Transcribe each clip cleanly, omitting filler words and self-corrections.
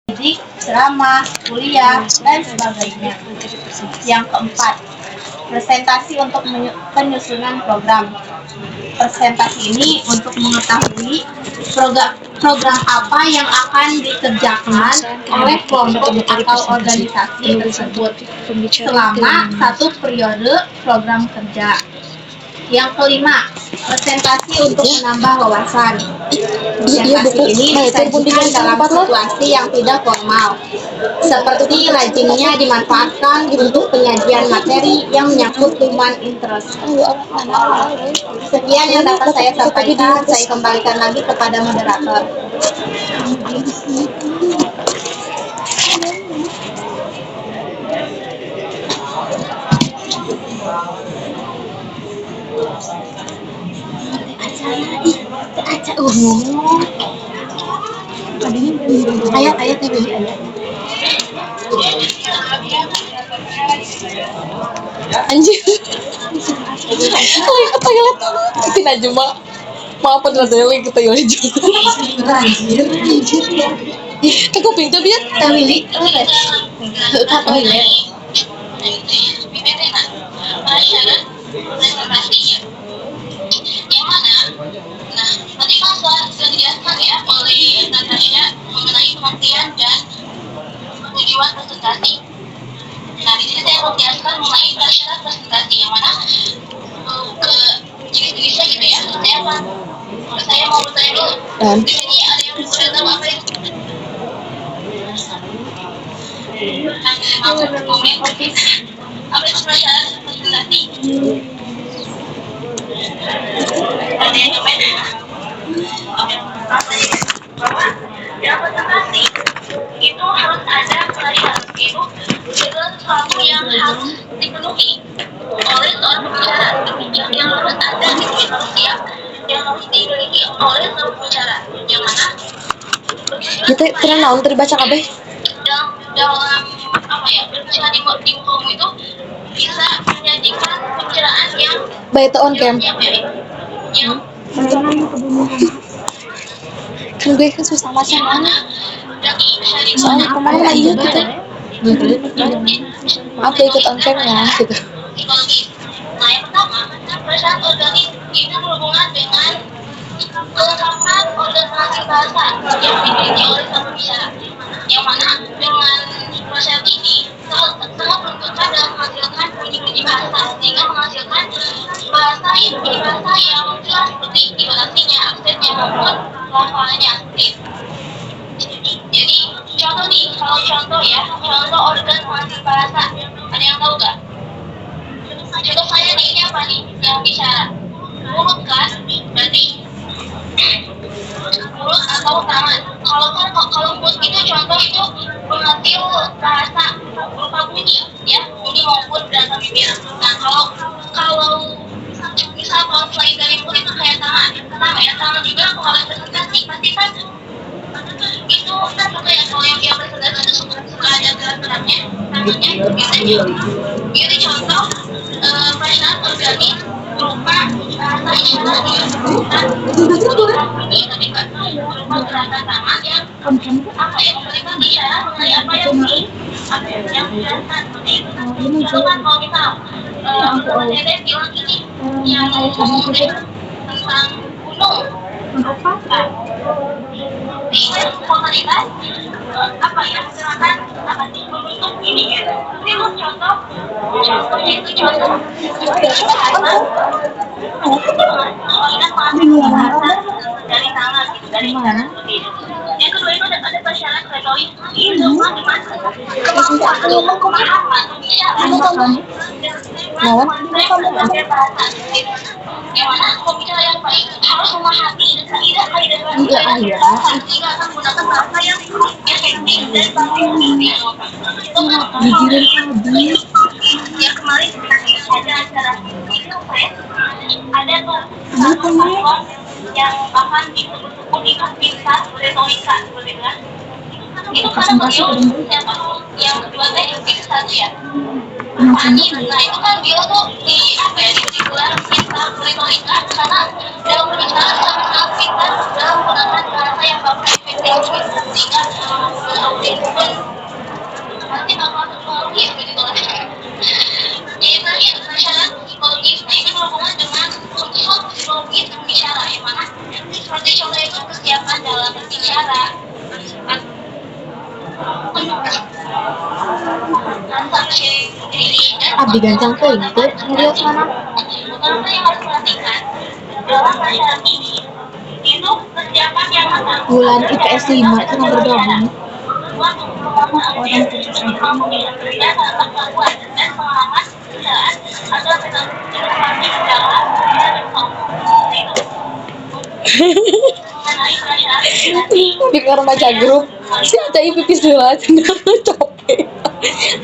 Didik, ceramah, kuliah, dan sebagainya. Yang keempat, presentasi untuk penyusunan program. Presentasi ini untuk mengetahui program apa yang akan dikerjakan oleh kelompok atau organisasi tersebut selama satu periode program kerja. Yang kelima, presentasi untuk menambah wawasan. Presentasi ini disajikan dalam situasi yang tidak formal, seperti rajinnya dimanfaatkan untuk penyajian materi yang menyangkut human interest. Sekian yang dapat saya sampaikan, saya kembalikan lagi kepada moderator. Ayat-ayat beli ayat. Anjir. Lagi toilet. Kitin aja, Mak. Maaf pada lagi ke toilet juga. Anjir. Aku pintar biar. Beli toilet. Yang mana? Nah, tadi kan sudah dijelaskan ya oleh Natasha mengenai pengertian dan tujuan presentasi. Nah, di sini saya mau jelaskan mengenai syarat presentasi yang mana ke jenis-jenisnya gitu ya. Saya mau bertanya dulu. Di sini ada yang sudah tahu apa itu? Apa itu syarat presentasi? Ada yang coba? Bahwa dalam presentasi itu harus ada kelarian, yaitu segala sesuatu yang harus dipenuhi oleh seorang pembicara, yang harus ada gitu, yang harus dimiliki oleh seorang pembicara, yang mana Kita pernah naon terbaca kabeh? dalam apa ya, berbicara di muka umum itu bisa menyajikan pembicaraan yang Baik on cam. yang Kan gue kan susah baca mana? Soalnya kemarin lah iya gitu. Apa ikut on cam ya gitu. Psikologis. Nah, yang pertama, perasaan organik itu berhubungan dengan kelengkapan organisasi bahasa yang dimiliki oleh sang pembicara. Yang mana dengan proses ini sangat menentukan dalam menghasilkan bunyi-bunyi bahasa sehingga menghasilkan bahasa yang jelas seperti intonasinya, aksennya maupun lafalnya. Jadi contoh nih, kalau contoh organ penghasil bahasa, ada yang tahu gak? Contoh saya nih, ini apa nih yang bicara? Mulut kan, berarti mulut atau tangan. Kalau mulut itu contoh itu penghasil bahasa berupa bunyi, ya, bunyi maupun bahasa bibir. Nah, kalau misal kalau selain dari mulut itu kayak tangan, sama ya, tangan juga kalau presentasi pasti kan itu kan juga ya, kalau yang presentasi itu suka ada gerak-geraknya tangannya biasanya. Jadi contoh perasaan organik berupa bahasa isyarat berupa bunyi tadi kan, berupa gerakan tangan yang apa ya, memberikan isyarat mengenai apa yang dijelaskan seperti itu. Contoh kan kalau misal teman saya bilang ini yang ngomong tentang gunung kan apa ya, gerakan apa sih membentuk ini ya. Ini contohnya itu contoh bahasa dari tangan gitu, dari cara seperti itu. Yang kedua itu ada persyarat retorik, itu gimana kemampuan pemahaman bahasa yang mana pembicara yang baik harus memahami kaidah-kaidah bahasa sehingga akan menggunakan bahasa yang efektif dan bagus. Itu kan yang kemarin ada acara itu ada tuh satu faktor yang akan disebut pintar retorika seperti itu kan. Itu karena beliau yang kedua teh satu ya. Nah itu kan beliau tuh digelar pintar retorika karena dalam berbicara sangat pintar dalam menggunakan bahasa yang bagus efektif sehingga Abdi gancang teuing teh nyarios mana? Terutama yang harus perhatikan dalam masyarakat ini itu persiapan yang matang. Bulan IPS 5 itu nomor bergabung. Orang dan pengalaman kendaraan atau inovasi dalam mengenai perasaan Di kamar baca grup si Aca pipis heula cenah capek.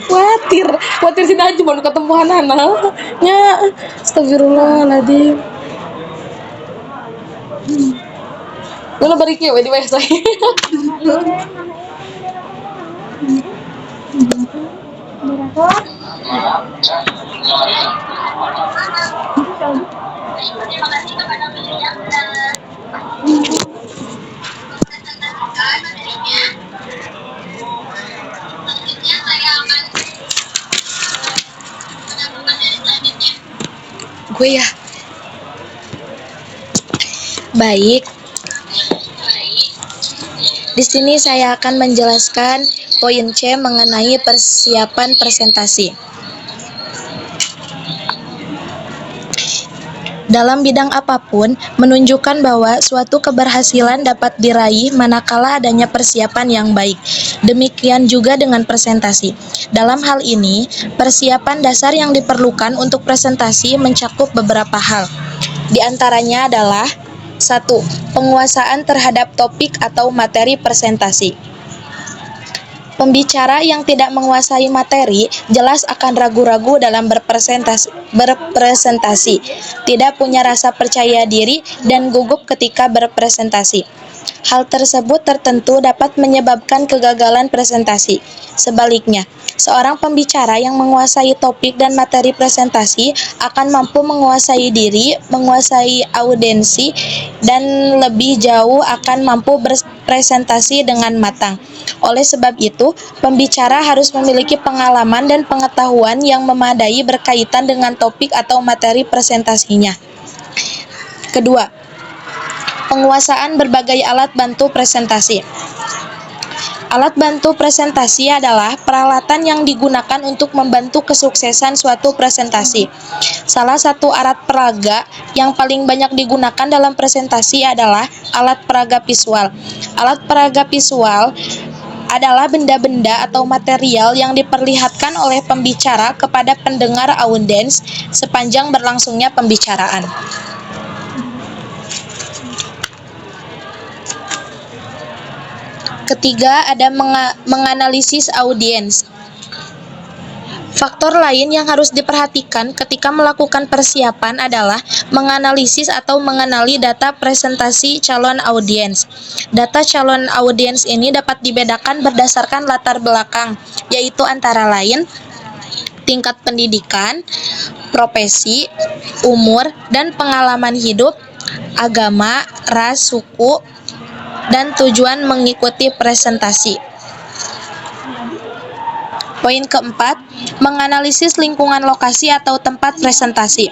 Khawatir si Najwa nu ketemu anak nya. Astagfirullahaladzim. Lu bari kieu di website. Terima kasih kepada beliau yang selanjutnya saya akan menyambungkan dari selanjutnya. Gue ya. Baik. Di sini saya akan menjelaskan poin C mengenai persiapan presentasi. Dalam bidang apapun, menunjukkan bahwa suatu keberhasilan dapat diraih manakala adanya persiapan yang baik. Demikian juga dengan presentasi. Dalam hal ini, persiapan dasar yang diperlukan untuk presentasi mencakup beberapa hal. Di antaranya adalah 1. Penguasaan terhadap topik atau materi presentasi. Pembicara yang tidak menguasai materi jelas akan ragu-ragu dalam berpresentasi, tidak punya rasa percaya diri, dan gugup ketika berpresentasi. Hal tersebut tertentu dapat menyebabkan kegagalan presentasi. Sebaliknya, seorang pembicara yang menguasai topik dan materi presentasi akan mampu menguasai diri, menguasai audiensi, dan lebih jauh akan mampu berpresentasi dengan matang. Oleh sebab itu, pembicara harus memiliki pengalaman dan pengetahuan yang memadai berkaitan dengan topik atau materi presentasinya. Kedua, penguasaan berbagai alat bantu presentasi. Alat bantu presentasi adalah peralatan yang digunakan untuk membantu kesuksesan suatu presentasi. Salah satu alat peraga yang paling banyak digunakan dalam presentasi adalah alat peraga visual. Alat peraga visual adalah benda-benda atau material yang diperlihatkan oleh pembicara kepada pendengar audiens sepanjang berlangsungnya pembicaraan. Ketiga, ada menganalisis audiens. Faktor lain yang harus diperhatikan ketika melakukan persiapan adalah menganalisis atau mengenali data presentasi calon audiens. Data calon audiens ini dapat dibedakan berdasarkan latar belakang, yaitu antara lain tingkat pendidikan, profesi, umur, dan pengalaman hidup, agama, ras, suku, dan tujuan mengikuti presentasi. Poin keempat, menganalisis lingkungan lokasi atau tempat presentasi.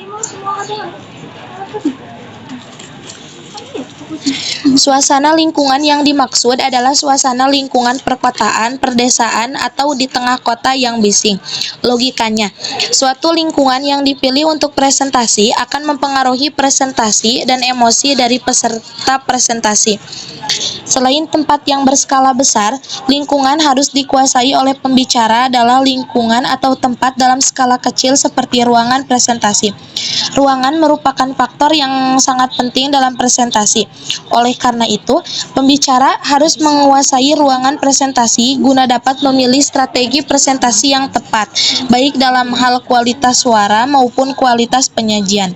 Suasana lingkungan yang dimaksud adalah suasana lingkungan perkotaan, perdesaan, atau di tengah kota yang bising. Logikanya, suatu lingkungan yang dipilih untuk presentasi akan mempengaruhi presentasi dan emosi dari peserta presentasi. Selain tempat yang berskala besar, lingkungan harus dikuasai oleh pembicara adalah lingkungan atau tempat dalam skala kecil seperti ruangan presentasi. Ruangan merupakan faktor yang sangat penting dalam presentasi. Oleh karena itu, pembicara harus menguasai ruangan presentasi guna dapat memilih strategi presentasi yang tepat, baik dalam hal kualitas suara maupun kualitas penyajian.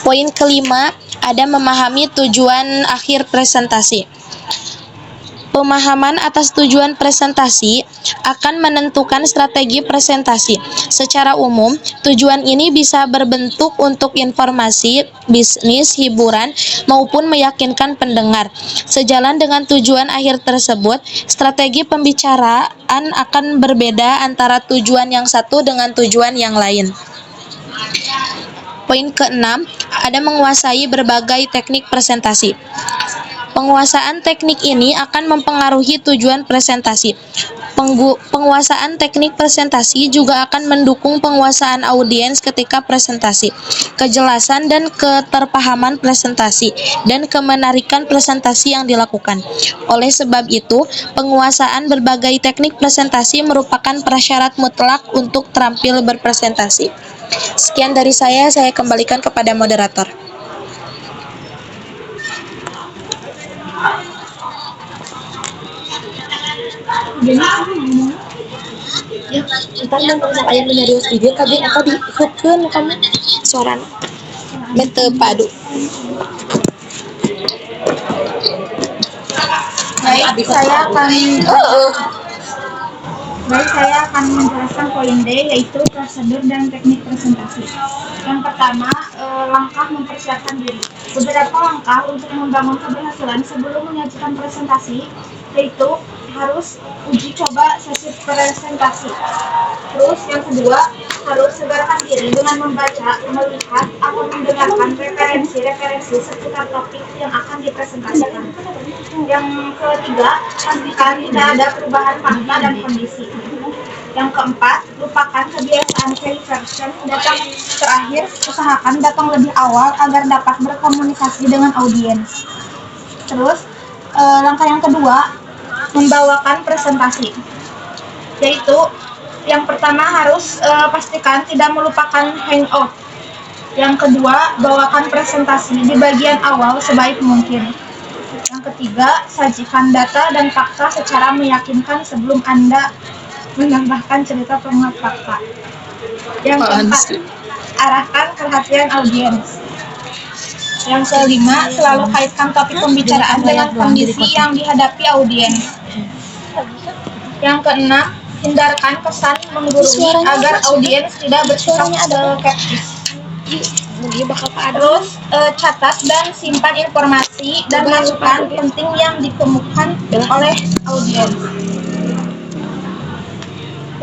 Poin kelima, ada memahami tujuan akhir presentasi. Pemahaman atas tujuan presentasi akan menentukan strategi presentasi. Secara umum, tujuan ini bisa berbentuk untuk informasi, bisnis, hiburan, maupun meyakinkan pendengar. Sejalan dengan tujuan akhir tersebut, strategi pembicaraan akan berbeda antara tujuan yang satu dengan tujuan yang lain. Poin keenam, ada menguasai berbagai teknik presentasi. Penguasaan teknik ini akan mempengaruhi tujuan presentasi. Penguasaan teknik presentasi juga akan mendukung penguasaan audiens ketika presentasi, kejelasan dan keterpahaman presentasi, dan kemenarikan presentasi yang dilakukan. Oleh sebab itu, penguasaan berbagai teknik presentasi merupakan prasyarat mutlak untuk terampil berpresentasi. Sekian dari saya kembalikan kepada moderator. Ya, entar dan kalau ayam menyarius video kabin apa dihukun kamu suara bete padu. Baik, saya akan menjelaskan poin D, yaitu prosedur dan teknik presentasi. Yang pertama, langkah mempersiapkan diri. Beberapa langkah untuk membangun keberhasilan sebelum menyajikan presentasi, yaitu harus uji coba sesi presentasi. Terus yang kedua, harus segarkan diri dengan membaca, melihat, atau mendengarkan referensi-referensi seputar topik yang akan dipresentasikan. Yang ketiga, pastikan tidak ada perubahan fakta dan kondisi. Yang keempat, lupakan kebiasaan version. Datang terakhir, usahakan datang lebih awal agar dapat berkomunikasi dengan audiens. Terus, langkah yang kedua, membawakan presentasi. Yaitu, yang pertama harus pastikan tidak melupakan hangout. Yang kedua, bawakan presentasi di bagian awal sebaik mungkin. Yang ketiga, sajikan data dan fakta secara meyakinkan sebelum Anda menambahkan cerita penguat fakta. Yang keempat, arahkan perhatian audiens. Yang kelima, selalu kaitkan topik pembicaraan dengan kondisi yang dihadapi audiens. Yang keenam, hindarkan kesan menggurui agar audiens tidak bersikap skeptis. Terus catat dan simpan informasi dan masukan penting yang ditemukan oleh audiens.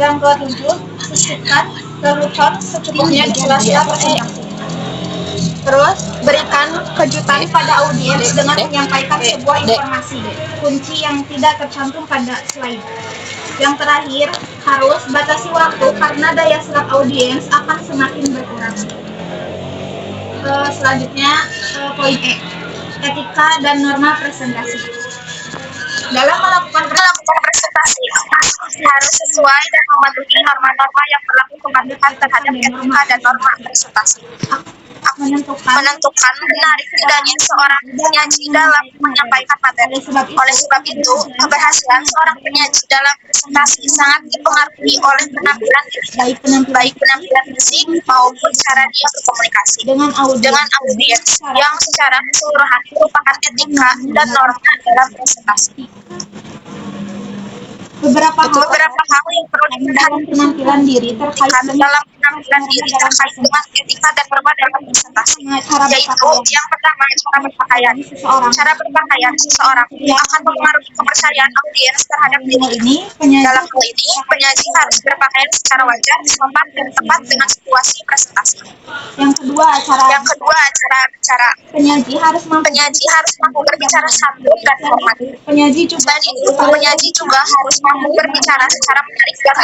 Yang ketujuh, sisipkan lelucon secukupnya di sela-sela presentasi. Terus berikan kejutan pada audiens dengan menyampaikan sebuah informasi kunci yang tidak tercantum pada slide. Yang terakhir, harus batasi waktu karena daya serap audiens akan semakin berkurang. Selanjutnya, poin E, etika dan norma presentasi. Dalam melakukan presentasi, harus sesuai dan mematuhi norma-norma yang berlaku kepatuhan terhadap etika dan norma presentasi. Menentukan benar tidaknya seorang penyaji dalam menyampaikan materi. Oleh sebab itu, keberhasilan seorang penyaji dalam presentasi sangat dipengaruhi oleh penampilan dirinya, baik penampilan fisik maupun cara dia berkomunikasi dengan audiens yang secara keseluruhan merupakan etika dan norma dalam presentasi. Beberapa hal yang perlu diperhatikan penampilan diri terkait dalam penampilan diri terkait dengan etika dan norma dalam presentasi, yaitu yang pertama, cara berpakaian. Cara berpakaian seseorang akan mempengaruhi kepercayaan audiens terhadap diri. Dalam hal ini, penyaji harus berpakaian secara wajar, sopan, dan tepat dengan situasi presentasi. Yang kedua, cara bicara. Penyaji harus mampu berbicara santun dan hormat. Penyaji juga harus mampu berbicara secara menarik dan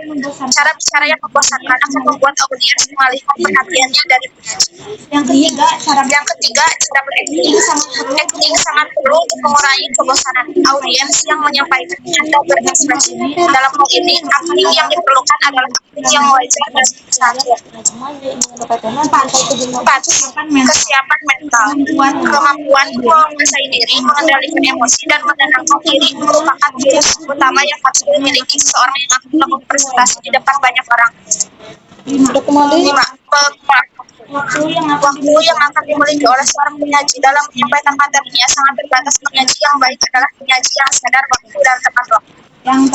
membosankan. Cara bicara yang membosankan akan membuat audiens mengalihkan perhatiannya dari penyaji. Yang ketiga, cara berakting. Acting sangat perlu untuk mengurangi kebosanan audiens yang menyampaikannya atau berekspresi. Dalam hal ini, acting yang diperlukan adalah acting yang wajar dan santun. 4. Kesiapan mental. Kemampuan menguasai diri, mengendalikan emosi, dan menenangkan diri merupakan tips utama yang harus dimiliki seseorang yang akan melakukan presentasi di depan banyak orang. 5. Waktu yang akan dimiliki oleh seorang penyaji dalam menyampaikan materinya sangat terbatas. Penyaji yang baik adalah penyaji yang sadar waktu dan tepat waktu. Yang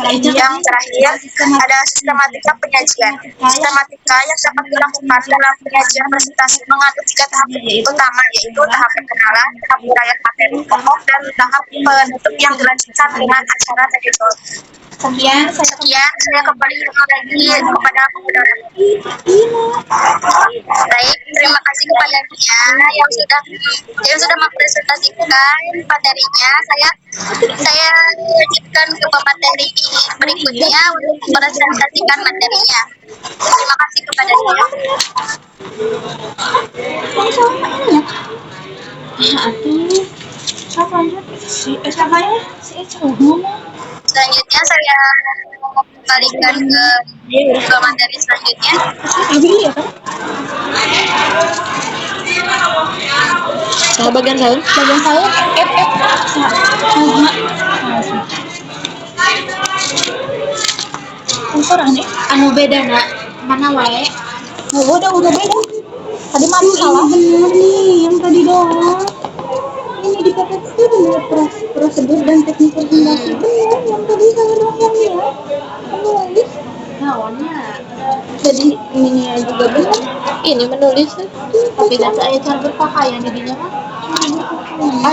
terakhir, ada sistematika penyajian. Sistematika yang dapat dilakukan dalam penyajian presentasi mengandung 3 tahap utama, yaitu tahap perkenalan, tahap uraian materi pokok, dan tahap penutup yang dilanjutkan dengan acara tadi. Sekian, saya kembali lagi kepada baik. Terima kasih kepada Nia yang sudah mempresentasikan materinya. Saya lanjutkan ke pemateri berikutnya untuk mempresentasikan materinya. Terima kasih kepada Nia. Selanjutnya saya kembalikan ke materi selanjutnya. Bagian saya. Anu beda nak mana wae? Udah beda. Tadi mami salah. Bener nih, yang tadi doang. Ini di PPT itu bener prosedur dan teknik presentasi. Bener, yang tadi saya doang yang lihat. Menulis. Naonnya. Jadi ini juga bener. Ini menulis. Tapi kan saya cara berpakaian jadinya mah.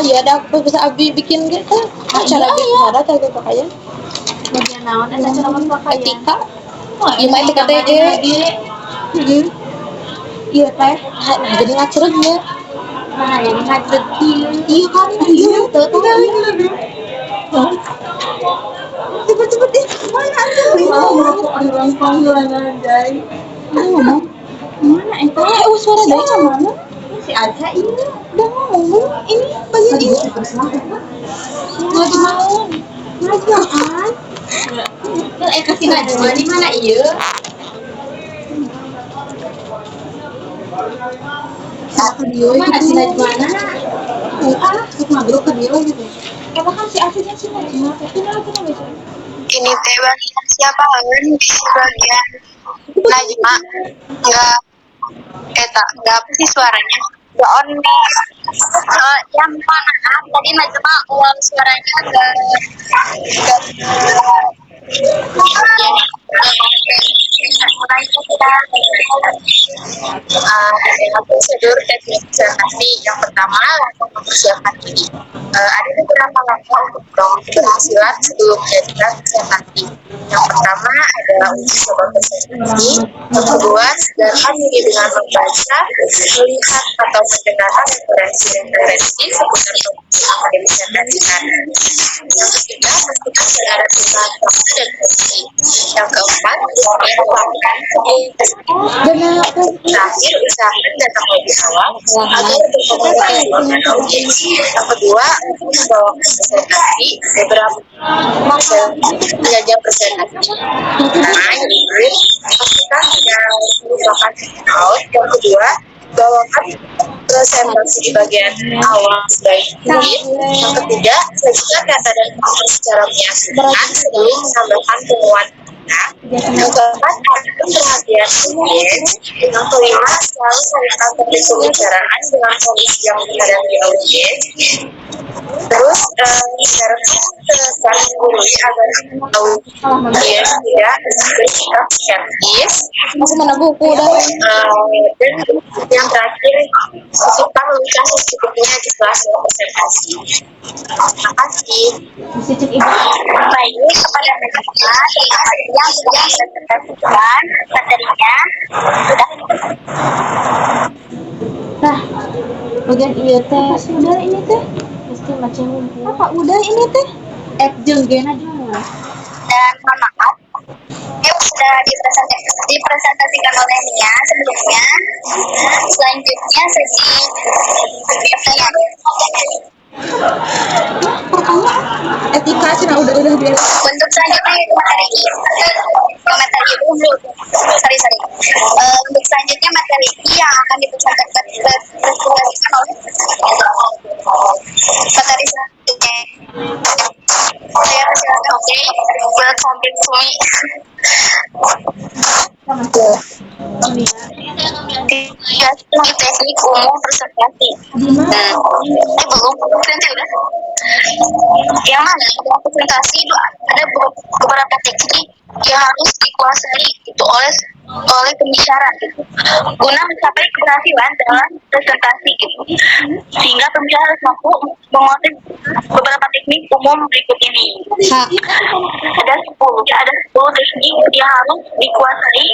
Ya ada aku bisa Abi bikin gitu. Cara bikin cara berpakaian. Bagian naon ada cara berpakaian. Etika. Gimana etika TJ? Iya teh. Nah, jadi ngacrut ya. Nah, ini ngajak iya kan? Iya, tuh cepet mana tuh? Orang panggilan aja. Mana itu? Suara dari mana? Si Aca ini udah ngomong. Ini bagian ini. Lagi mau. Ngajakan. Kasih Najwa di mana iya? Mana si Najwana? Mabruk ke dia gitu. Emang kan si Acinya si Najwa, tapi kenapa bisa? Ini teh bagian siapa di bagian Najma enggak enggak apa sih suaranya enggak on yang mana tadi Najma ulang suaranya enggak prosedur teknik presentasi yang pertama langsung mempersiapkan diri. Ada beberapa langkah untuk keberhasilan sebelum menjadikan presentasi. Yang pertama adalah uji coba presentasi. Yang kedua, sadarkan diri dengan membaca, melihat atau mendengarkan referensi seputar topik yang akan dipresentasikan. Yang ketiga, pastikan sudah ada pengetahuan fakta dan bukti. Yang keempat, melakukan terakhir, usahakan datang lebih awal agar berkomunikasi dengan audiens. Yang kedua, membawa presentasi beberapa penjajah presentasi. Pertama, jadi brief, pastikan tidak merupakan out. Yang kedua, bawakan presentasi di bagian awal sebaik mungkin. Yang ketiga, sajikan data dan fakta secara meyakinkan sebelum menambahkan temuan. Yang keempat, ambil perhatian audiens. Yang kelima, selalu carikan topik pembicaraan dengan kondisi yang dihadapi audiens. Terus, bicarakan kesan menggurui agar audiens tidak bersikap skeptis. Masih mana buku dah? Dan yang terakhir, kita memberikan secukupnya di kelas presentasi. Terima kasih. Baik, kepada mereka yang sudah presentasikan materinya, sudah. Nah, bagian iya teh. Udah ini teh. Pasti macam apa? Udah ini teh. Jenggena juga. Dan mohon maaf, yang sudah dipresentasikan oleh Nia sebelumnya. Selanjutnya sesi pertanyaan. Etika sih udah dia. Untuk selanjutnya itu materi dulu. Untuk selanjutnya materi yang akan dipresentasikan oleh materi selanjutnya. Saya persilakan. Oke, welcome back to me. Ini teknik umum presentasi. Ini belum presentasi udah. Yang mana? Dalam presentasi itu ada beberapa teknik yang harus dikuasai itu oleh oleh pembicara gitu, guna mencapai keberhasilan dalam presentasi gitu. Sehingga pembicara harus mampu menguasai beberapa teknik umum berikut ini. Ada 10, ya ada 10 teknik yang harus dikuasai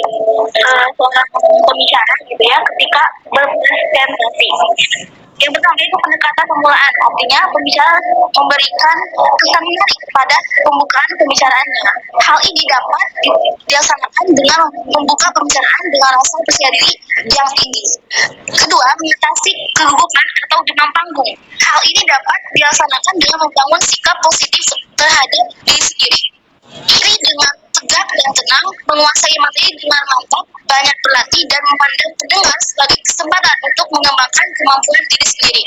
seorang pembicara gitu ya ketika berpresentasi. Yang pertama itu pendekatan pemulaan, artinya pembicara memberikan kesan menarik pada pembukaan pembicaraannya. Hal ini dapat dilaksanakan dengan membuka pembicaraan dengan rasa percaya diri yang tinggi. Kedua, mengatasi kegugupan atau demam panggung. Hal ini dapat dilaksanakan dengan membangun sikap positif terhadap diri sendiri. Iri dengan tegak dan tenang, menguasai materi dengan mantap, banyak berlatih dan memandang pendengar sebagai kesempatan untuk mengembangkan kemampuan diri sendiri.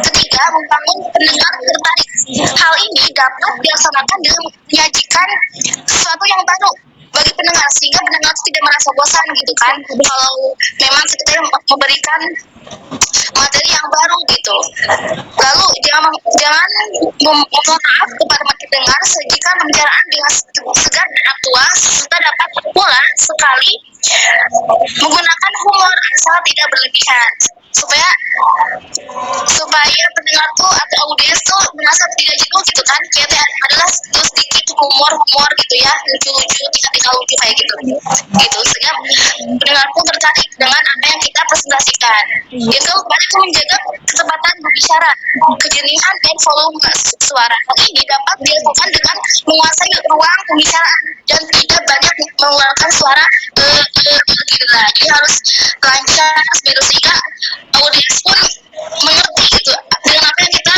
Ketiga, membangun pendengar tertarik. Hal ini dapat dilaksanakan dengan menyajikan sesuatu yang baru bagi pendengar sehingga pendengar tidak merasa bosan gitu kan. Kalau memang kita memberikan materi yang baru gitu. Lalu jangan memohon maaf kepada pendengar, sajikan pembicaraan dengan segar dan aktual serta dapat pula sekali menggunakan humor asal tidak berlebihan supaya pendengar tuh atau audiens tuh merasa tidak jenuh gitu kan. Kita adalah sedikit humor gitu ya, lucu-lucu, tingkah lucu kayak gitu sehingga pendengar pun tertarik dengan apa yang kita presentasikan. Itu banyak menjaga kecepatan berbicara, kejernihan dan volume suara. Hal ini dapat dilakukan dengan menguasai ruang pembicaraan dan tidak banyak mengeluarkan suara gitu lah. Jadi harus lancar gitu sehingga audiens pun mengerti gitu dengan apa yang kita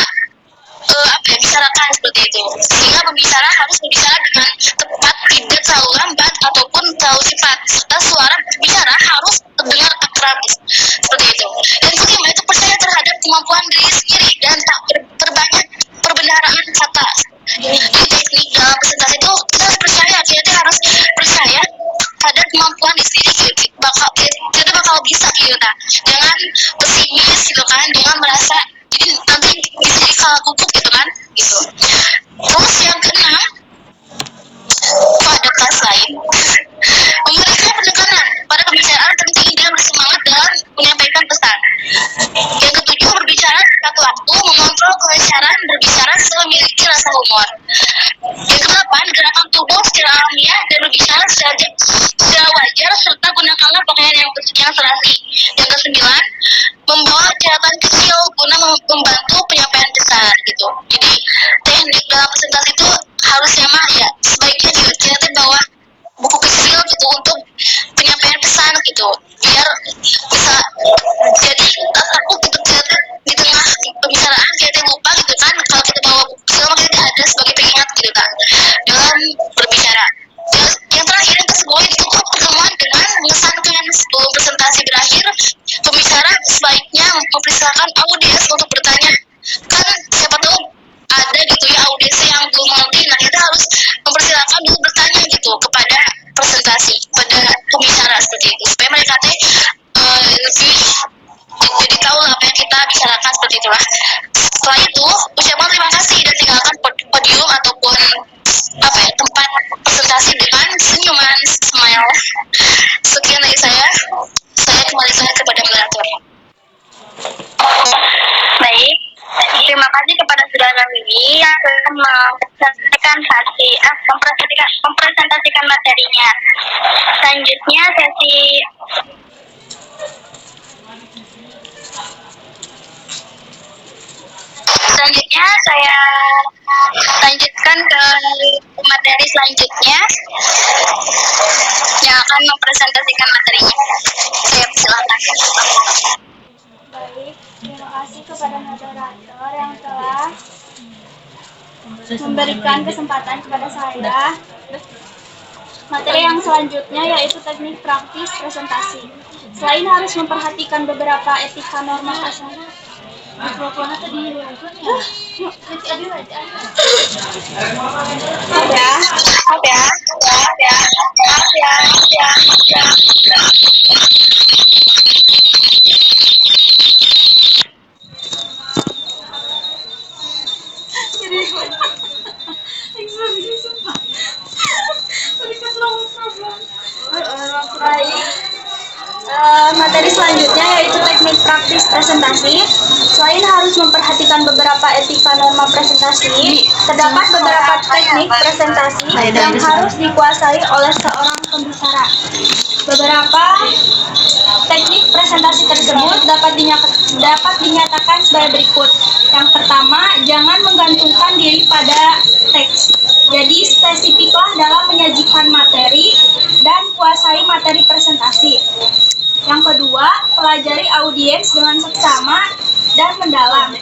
bicarakan seperti itu. Sehingga pembicara harus berbicara dengan tepat, tidak terlalu lambat ataupun terlalu cepat. Serta suara pembicara harus terdengar akrab seperti itu. Dan kelima itu percaya terhadap kemampuan diri sendiri dan tak perbanyak perbendaharaan kata. Jadi teknik dalam presentasi itu kita harus percaya pada kemampuan diri sendiri gitu. Kita bakal bisa gitu. Jangan pesimis gitu kan, jangan merasa jadi nanti bisa jadi salah gugup gitu kan gitu. Terus yang keenam, pada kelas lain memberikan penekanan pada pembicaraan penting dan bersemangat dalam menyampaikan pesan. Yang ketujuh, berbicara tepat waktu, mengontrol kelancaran berbicara memiliki rasa humor. Yang kedelapan, gerakan tubuh secara alamiah dan berbicara secara wajar serta gunakanlah pakaian yang serasi. Yang kesembilan, membawa catatan kecil guna membantu penyampaian pesan gitu. Jadi teknik dalam presentasi itu harusnya mah ya sebaiknya kita bawa buku kecil gitu untuk penyampaian pesan gitu, biar bisa jadi takut gitu kita di tengah pembicaraan kita lupa gitu kan. Kalau kita bawa buku kecil maka kita ada sebagai pengingat gitu kan dalam berbicara. Yang terakhir, yang ke-10, ditutup pertemuan dengan mengesankan. Sebelum presentasi berakhir, pembicara sebaiknya mempersilahkan audiens untuk bertanya. Kan siapa tahu ada gitu ya audiens yang belum mengerti, nah kita harus mempersilahkan dulu bertanya gitu kepada presentasi, pada pembicara seperti itu, supaya mereka lebih jadi tahu apa yang kita bicarakan seperti itulah. Setelah itu, ucapan terima kasih dan tinggalkan podium ataupun tempat presentasi dengan senyuman, smile. Sekian dari saya kembalikan kepada moderator. Baik, terima kasih kepada saudara Wiwi yang telah mempresentasikan materinya. Selanjutnya saya lanjutkan ke materi selanjutnya yang akan mempresentasikan materinya. Saya silakan. Baik, terima kasih kepada moderator yang telah memberikan kesempatan kepada saya. Materi yang selanjutnya yaitu teknik praktis presentasi. Selain harus memperhatikan beberapa etika norma asal. Mikrofonnya tadi Materi selanjutnya yaitu teknik praktis presentasi. Selain harus memperhatikan beberapa etika norma presentasi, terdapat beberapa teknik presentasi yang harus dikuasai oleh seorang pembicara. Beberapa teknik presentasi tersebut dapat dinyatakan sebagai berikut. Yang pertama, jangan menggantungkan diri pada teks. Jadi spesifiklah dalam menyajikan materi dan kuasai materi presentasi. Yang kedua, pelajari audiens dengan seksama dan mendalam.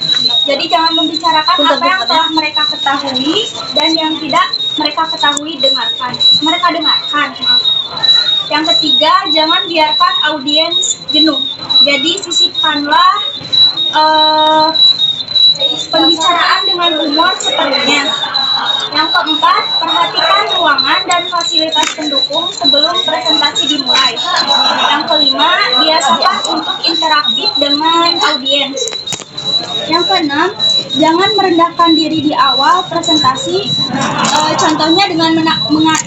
Jadi jangan membicarakan apa yang telah mereka ketahui dan yang tidak mereka ketahui mereka dengarkan. Yang ketiga, jangan biarkan audiens jenuh. Jadi sisipkanlah pembicaraan dengan humor sepenuhnya. Yang keempat, perhatikan ruangan dan fasilitas pendukung sebelum presentasi dimulai. Yang kelima, biasakan untuk interaktif dengan audiens. Yang keenam, jangan merendahkan diri di awal presentasi. Contohnya dengan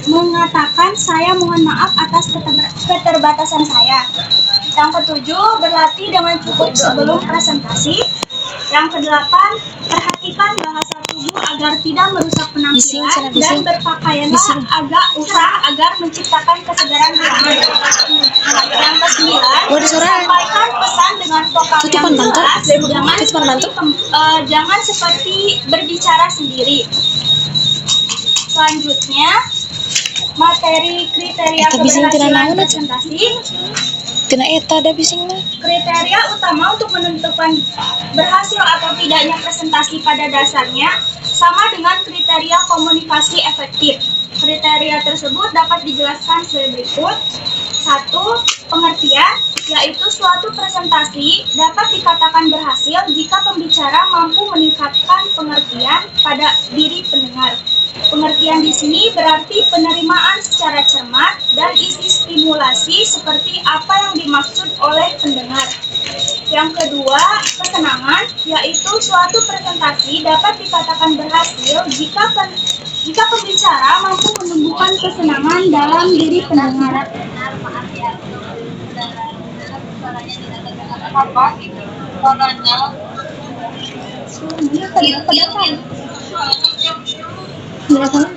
mengatakan saya mohon maaf atas keterbatasan saya. Yang ketujuh, berlatih dengan cukup sebelum presentasi. Yang kedelapan, perhatikan bahasa tubuh agar tidak merusak penampilan dan berpakaianlah agak usah agar menciptakan kesegaran ruangan. Yang kesembilan, sampaikan pesan dengan vokal yang jelas, jangan seperti berbicara sendiri. Selanjutnya, materi kriteria keberhasilan presentasi. Kena eta ada bisingnya. Kriteria utama untuk menentukan berhasil atau tidaknya presentasi pada dasarnya sama dengan kriteria komunikasi efektif. Kriteria tersebut dapat dijelaskan sebagai berikut. 1. Pengertian, yaitu suatu presentasi dapat dikatakan berhasil jika pembicara mampu meningkatkan pengertian pada diri pendengar. Pengertian di sini berarti penerimaan secara cermat dan isi stimulasi seperti apa yang dimaksud oleh pendengar. Yang kedua, kesenangan, yaitu suatu presentasi dapat dikatakan berhasil jika pembicara mampu menumbuhkan kesenangan dalam diri pendengar.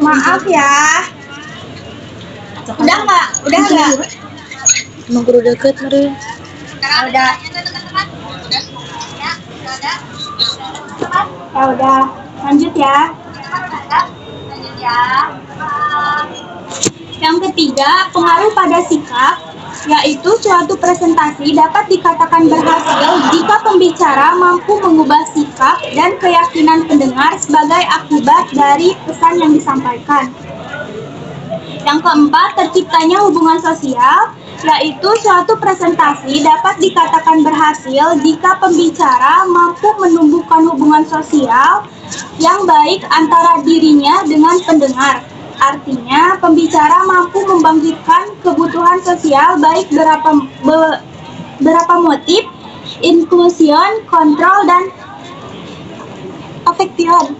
Maaf ya. Udah nggak? Emang kudu deket meren. Udah. Ya udah. Lanjut ya. Yang ketiga, pengaruh pada sikap, yaitu suatu presentasi dapat dikatakan berhasil jika pembicara mampu mengubah sikap dan keyakinan pendengar sebagai akibat dari pesan yang disampaikan. Yang keempat, terciptanya hubungan sosial, yaitu suatu presentasi dapat dikatakan berhasil jika pembicara mampu menumbuhkan hubungan sosial yang baik antara dirinya dengan pendengar. Artinya, pembicara mampu membangkitkan kebutuhan sosial baik berapa motif, inclusion, kontrol, dan affection.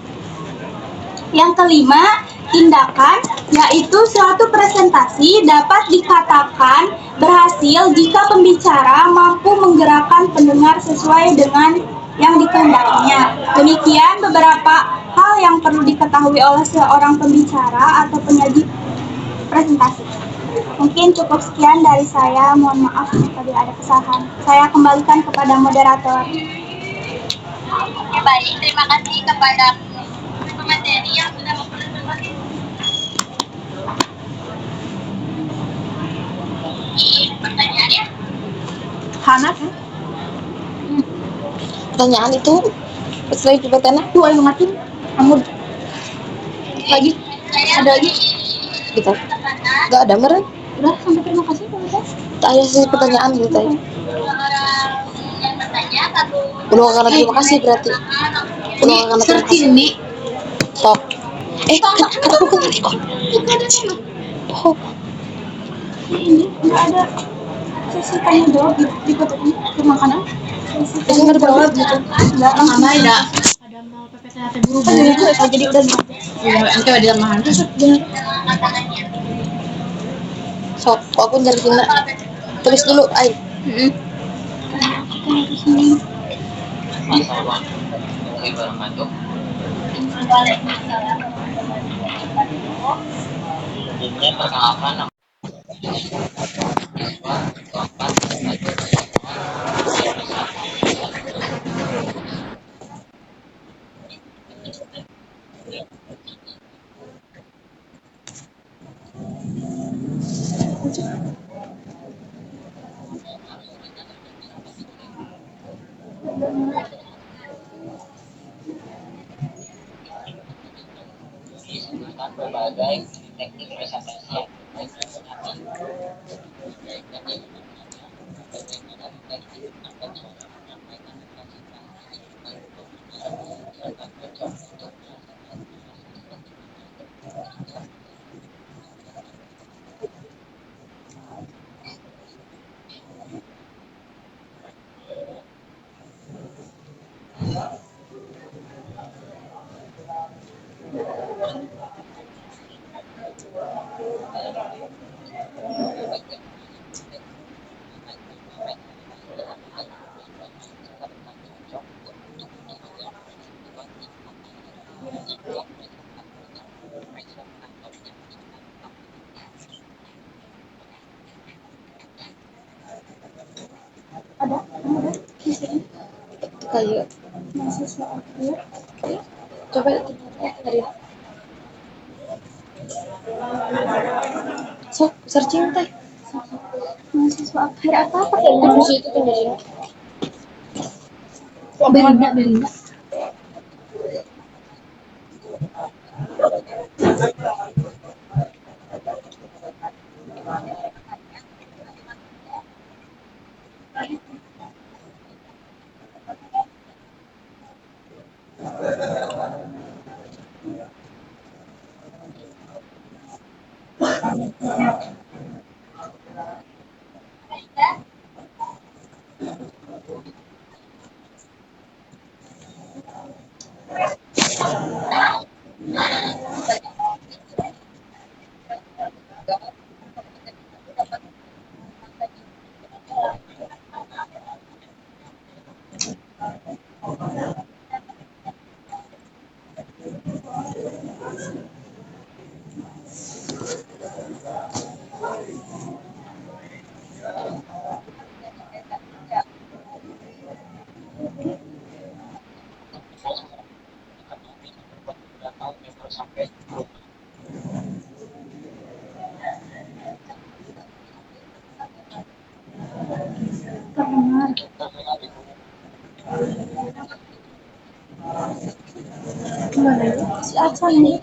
Yang kelima, tindakan, yaitu suatu presentasi dapat dikatakan berhasil jika pembicara mampu menggerakkan pendengar sesuai dengan yang dikehendakinya. Demikian beberapa hal yang perlu diketahui oleh seorang pembicara atau penyaji presentasi. Mungkin cukup sekian dari saya. Mohon maaf apabila ada kesalahan. Saya kembalikan kepada moderator. Oke, baik. Terima kasih kepada pemateri yang sudah mempresentasi. Pertanyaannya? Hana kan? Pertanyaan itu setelah itu pertanyaan Tuh ayo matiin. Kamu lagi? Ada lagi? gitu. Gak ada meren. Udah, sampai terima kasih pemirsa. Tak ada sih pertanyaan gitu ya. Yang bertanya satu. Ulang karena terima kasih berarti. Ulang karena terima kasih. Sok. Kataku kan tadi kok. Enggak ada sana. Oh. Ini enggak ada sesi tanya jawab di foto ini ke makanan. Sesi tanya jawab gitu. Enggak, mana ada. Ada mau PPTHT buru-buru. Jadi udah Iya, engke di lamahan. Sok, aku nyari sini. Tulis dulu, ay. Mm-mm. Waalaikumsalam warahmatullahi wabarakatuh. Sebelumnya perkenalkan berbagai teknik presentasi. Kali ya. Coba dari sok searching teh. Mahasiswa akhir apa ya? Terus itu tinggalin. Belinda. Gimana ya? Si Acan ini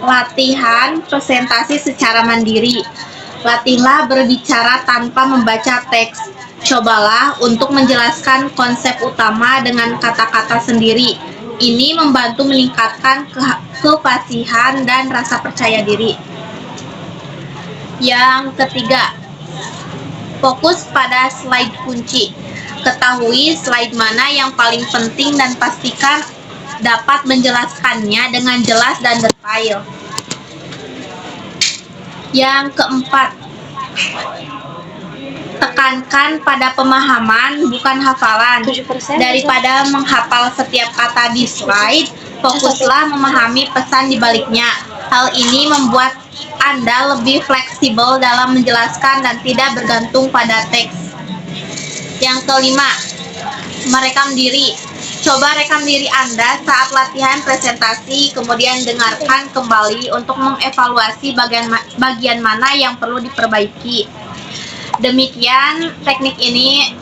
Latihan presentasi secara mandiri. Latihlah berbicara tanpa membaca teks. Cobalah untuk menjelaskan konsep utama dengan kata-kata sendiri. Ini membantu meningkatkan kefasihan dan rasa percaya diri. Yang ketiga, fokus pada slide kunci. Ketahui slide mana yang paling penting dan pastikan dapat menjelaskannya dengan jelas dan detail. Yang keempat, tekankan pada pemahaman bukan hafalan. 7%. Daripada menghafal setiap kata di slide, fokuslah memahami pesan di baliknya. Hal ini membuat Anda lebih fleksibel dalam menjelaskan dan tidak bergantung pada teks. Yang kelima, merekam diri. Coba rekam diri Anda saat latihan presentasi, kemudian dengarkan kembali untuk mengevaluasi bagian mana yang perlu diperbaiki. Demikian, teknik ini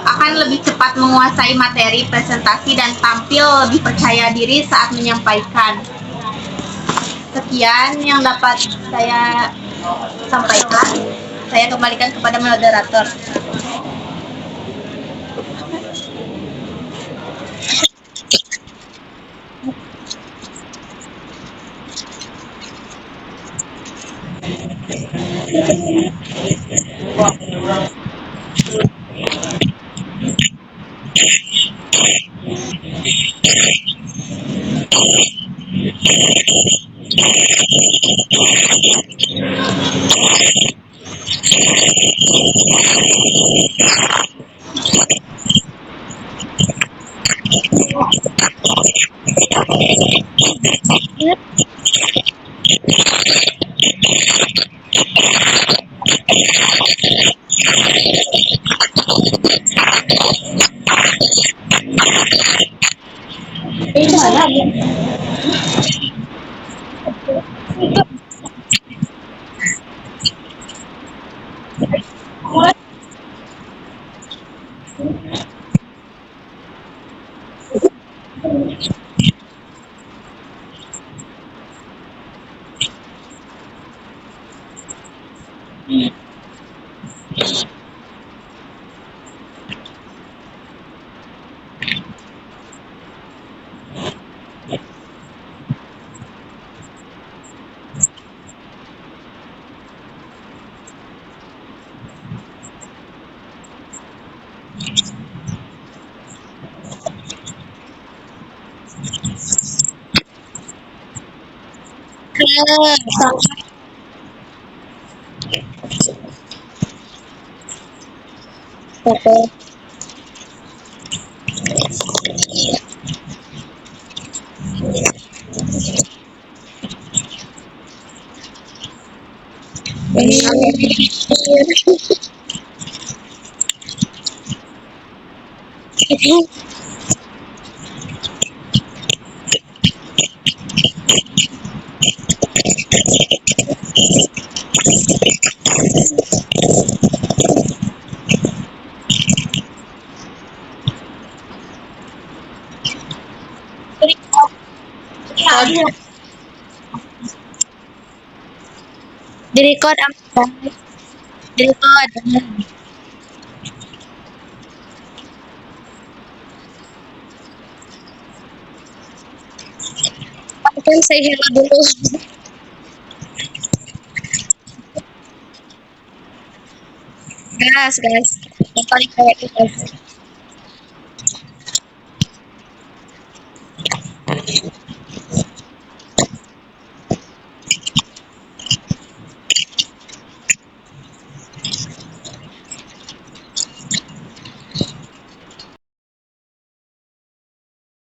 akan lebih cepat menguasai materi presentasi dan tampil lebih percaya diri saat menyampaikan. Sekian yang dapat saya sampaikan. Saya kembalikan kepada moderator. Oke. Direcord am. Direcord. Kan saya hello dulu. Gas. Yang paling kayak itu guys.